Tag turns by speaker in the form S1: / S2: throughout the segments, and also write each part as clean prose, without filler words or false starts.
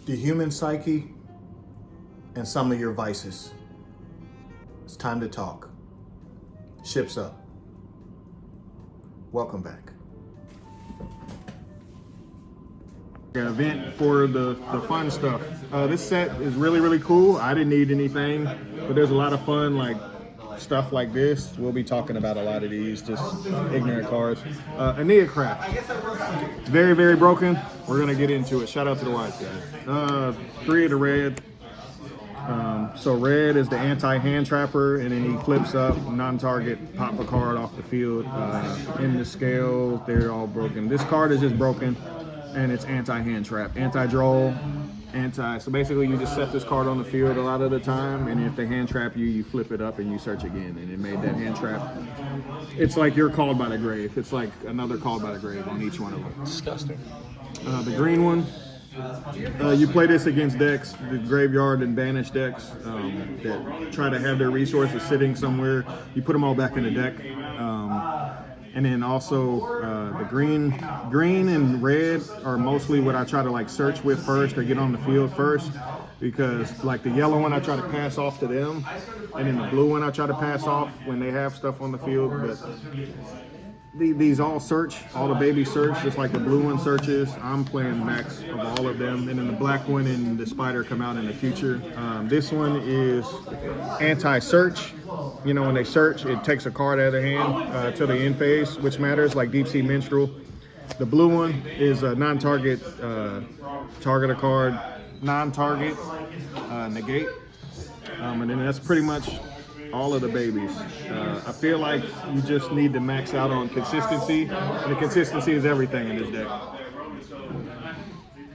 S1: the human psyche, and some of your vices. It's time to talk. Ships up. Welcome back.
S2: An event for the fun stuff. This set is really cool. I didn't need anything, but there's a lot of fun like stuff like this. We'll be talking about a lot of these, just ignorant cards. Enneacraft. Very broken. We're gonna get into it. Shout out to the wise guys. 3 of the red. So red is the anti-hand trapper, and then he flips up, non-target, pop a card off the field. In the scale, they're all broken. This card is just broken, and it's anti-hand trap, anti-draw, so basically you just set this card on the field a lot of the time, and if they hand trap you, you flip it up and you search again, and it made that hand trap. It's like you're called by the grave. It's like another called by the grave on each one of them.
S3: Disgusting.
S2: The green one, you play this against decks, the graveyard and banish decks that try to have their resources sitting somewhere. You put them all back in the deck. And then also the green and red are mostly what I try to like search with first or get on the field first, because like the yellow one I try to pass off to them, and then the blue one I try to pass off when they have stuff on the field. But these all search, all the babies search, just like the blue one searches. I'm playing max of all of them, and then the black one and the spider come out in the future. This one is anti-search. You know, when they search, it takes a card out of their hand till the end phase, which matters, like Deep Sea Minstrel. The blue one is a non-target, target a card, non-target, negate. And then that's pretty much all of the babies. I feel like you just need to max out on consistency, and the consistency is everything in this deck.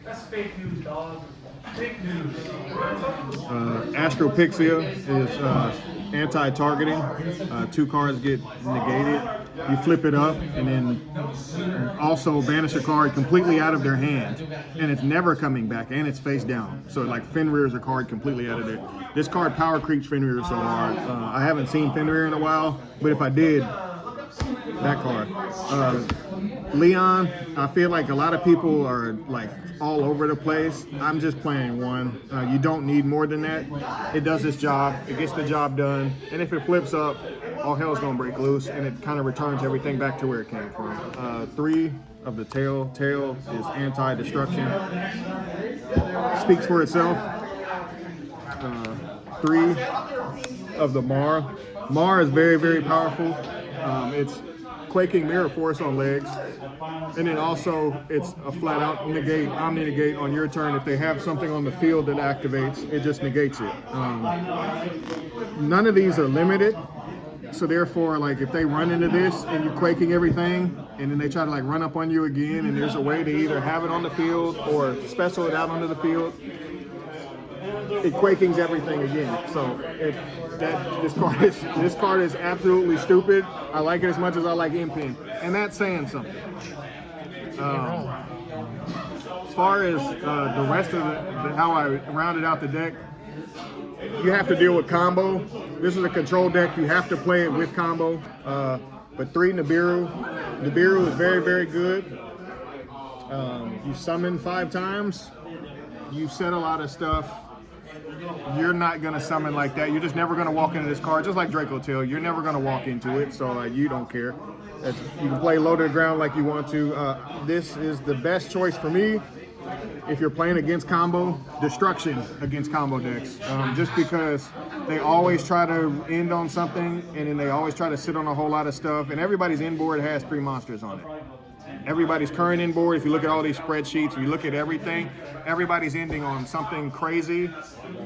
S4: That's fake news, dog. Fake news.
S2: Astropixia is anti-targeting. 2 cards get negated. You flip it up, and then also banish a card completely out of their hand, and it's never coming back, and it's face down. So like Fenrir is a card completely out of there. This card power creeps Fenrir so hard. I haven't seen Fenrir in a while, but if I did, that card. Leon, I feel like a lot of people are like all over the place. I'm just playing one. You don't need more than that. It does its job. It gets the job done. And if it flips up, all hell's gonna break loose, and it kind of returns everything back to where it came from. 3 of the tail. Tail is anti-destruction. Speaks for itself. 3 of the Mar. Mar is very powerful. It's Quaking Mirror Force on legs, and then also it's a flat out negate, omni negate on your turn. If they have something on the field that activates, it just negates it. None of these are limited, so therefore, like if they run into this and you're quaking everything, and then they try to like run up on you again, and there's a way to either have it on the field or special it out onto the field, it quakings everything again. So this card is absolutely stupid. I like it as much as I like Impin, and that's saying something. As far as the rest of how I rounded out the deck, you have to deal with combo. This is a control deck. You have to play it with combo. But 3 Nibiru. Nibiru is very good. You summon 5 times. You set a lot of stuff. You're not going to summon like that. You're just never going to walk into this card, just like Draco Tail. You're never going to walk into it, so you don't care. You can play low to the ground like you want to. This is the best choice for me if you're playing against combo, destruction against combo decks. Just because they always try to end on something, and then they always try to sit on a whole lot of stuff, and everybody's inboard has 3 monsters on it. Everybody's current inboard, if you look at all these spreadsheets, you look at everything, everybody's ending on something crazy,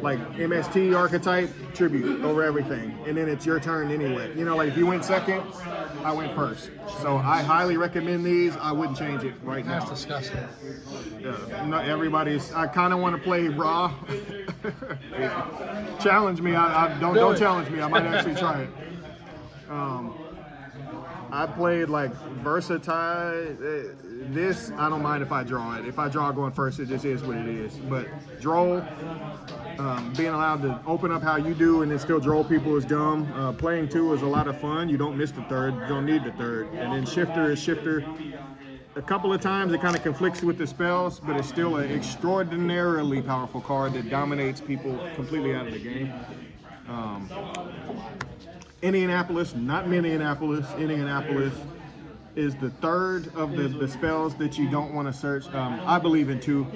S2: like MST archetype, tribute over everything. And then it's your turn anyway. You know, like if you went second, I went first. So I highly recommend these. I wouldn't change it right now.
S3: That's disgusting.
S2: Yeah, not everybody's, I kind of want to play raw. Challenge me, don't challenge me, I might actually try it. I played like Versatile. This, I don't mind if I draw it. If I draw going first, it just is what it is. But draw, being allowed to open up how you do and then still draw people is dumb. Playing 2 is a lot of fun. You don't miss the third. You don't need the third. And then Shifter is Shifter. a couple of times it kind of conflicts with the spells, but it's still an extraordinarily powerful card that dominates people completely out of the game. Indianapolis, not Minneapolis, Indianapolis is the third of the spells that you don't want to search. I believe in 2.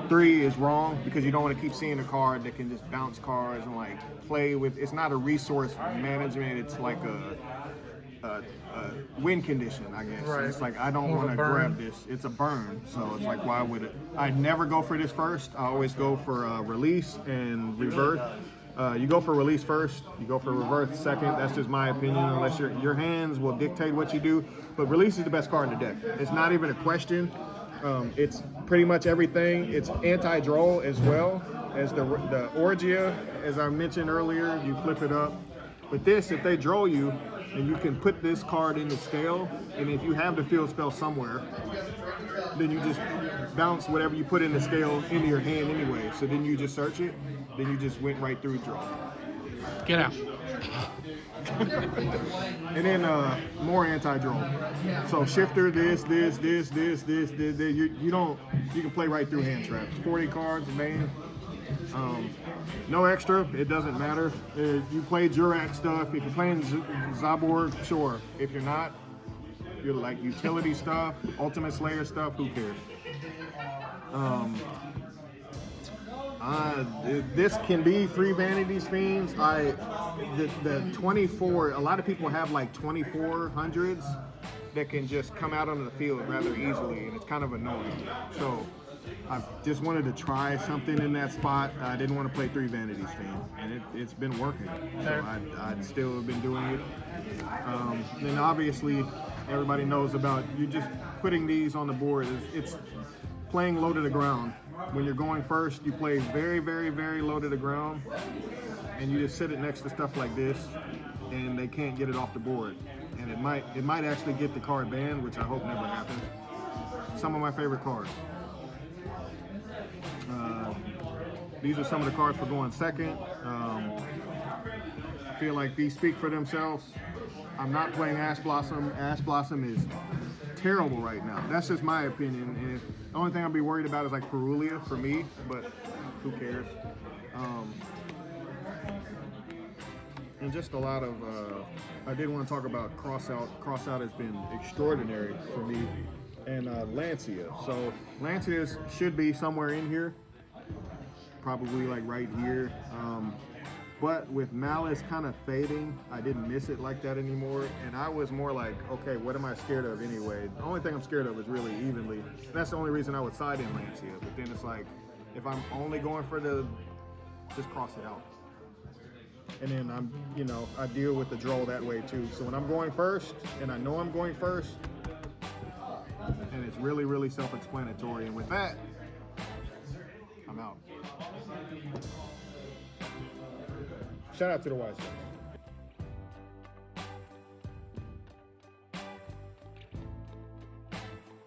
S2: 3 is wrong because you don't want to keep seeing a card that can just bounce cards and like play with. It's not a resource management. It's like a win condition, I guess.
S3: Right.
S2: It's like I don't want to grab this. It's a burn, so it's like why would it? I never go for this first. I always go for release and reverse. You go for release first, you go for reverse second. That's just my opinion, unless your hands will dictate what you do. But release is the best card in the deck. It's not even a question. It's pretty much everything. It's anti-draw as well as the YUGIOH. As I mentioned earlier, you flip it up. But this, if they draw you, and you can put this card in the scale, and if you have the field spell somewhere, then you just bounce whatever you put in the scale into your hand anyway. So then you just search it, then you just went right through draw.
S3: Get out.
S2: And then more anti-draw. So shifter, this. You can play right through hand traps. 40 cards, man. No extra, it doesn't matter. You play Jurak stuff. If you're playing Zabor, sure. If you're not, you're like utility stuff, Ultimate Slayer stuff, who cares? This can be 3 Vanities Fiends. The 24, a lot of people have like 2400s that can just come out onto the field rather easily, and it's kind of annoying. So I just wanted to try something in that spot. I didn't want to play 3 Vanities Fiend, and it's been working. So I'd still have been doing it. Then obviously everybody knows about you just putting these on the board. It's playing low to the ground. When you're going first, you play very, very, very low to the ground, and you just sit it next to stuff like this, and they can't get it off the board. And it might actually get the card banned, which I hope never happens. Some of my favorite cards. These are some of the cards for going second. I feel like these speak for themselves. I'm not playing Ash Blossom. Ash Blossom is terrible right now. That's just my opinion. And the only thing I'll be worried about is like Perulia for me, but who cares? And just a lot of, I did want to talk about Crossout. Crossout has been extraordinary for me. And Lancia. So Lancias should be somewhere in here. Probably like right here. But with Malice kind of fading, I didn't miss it like that anymore. And I was more like, okay, what am I scared of anyway? The only thing I'm scared of is really evenly. And that's the only reason I would side in Lancia. But then it's like, if I'm only going for just cross it out. And then I deal with the draw that way too. So when I'm going first, and I know I'm going first, and it's really, really self-explanatory. And with that, I'm out. Shout out to the YUGIOH.